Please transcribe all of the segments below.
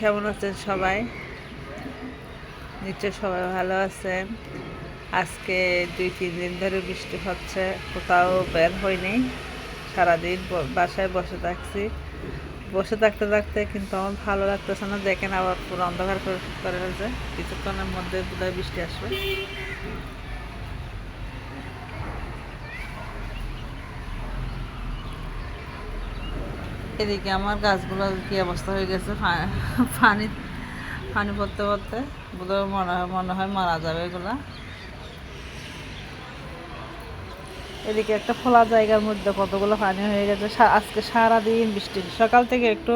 কেমন আছেন সবাই? নিশ্চয় সবাই ভালো আছেন। আজকে 2-3 দিন ধরে বৃষ্টি হচ্ছে, কোথাও বের হয়নি। সারাদিন বাসায় বসে থাকছি। বসে থাকতে থাকতে কিন্তু আমার ভালো লাগতেছে না। দেখেন আবার পুরো অন্ধকার করে ফেলছে। কিছুক্ষণের মধ্যে বোধহয় বৃষ্টি আসবে। এদিকে আমার গাছগুলো কি অবস্থা হয়ে গেছে, পানি পানি পড়তে পড়তে বোধহয় মনে হয় মারা যাবে এগুলা। এদিকে একটা খোলা জায়গার মধ্যে কতগুলো পানি হয়ে গেছে। আজকে সারাদিন বৃষ্টি, সকাল থেকে একটু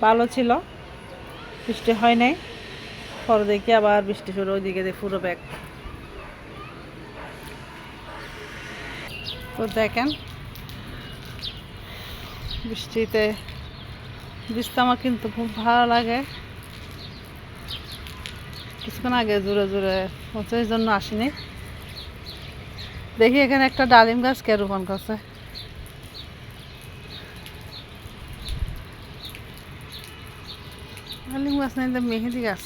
ভালো ছিল, বৃষ্টি হয় নাই। পরে দেখি আবার বৃষ্টি শুরু, ওইদিকে পুরো ব্যাগ। তো দেখেন বৃষ্টিতে ভিজতে আমার কিন্তু খুব ভালো লাগে। কিছুক্ষণ আগে জোরে জোরে হচ্ছে, এই জন্য আসিনি। দেখি এখানে একটা ডালিম গাছ কে রোপণ করছে। ডালিম গাছ নাই, মেহেদি গাছ।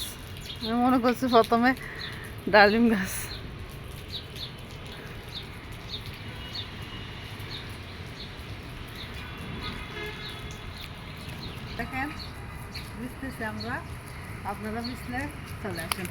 আমি মনে করছি প্রথমে ডালিম গাছ। দেখেন বুঝতেছি আমরা, আপনারা বুঝলে চলে আসেন।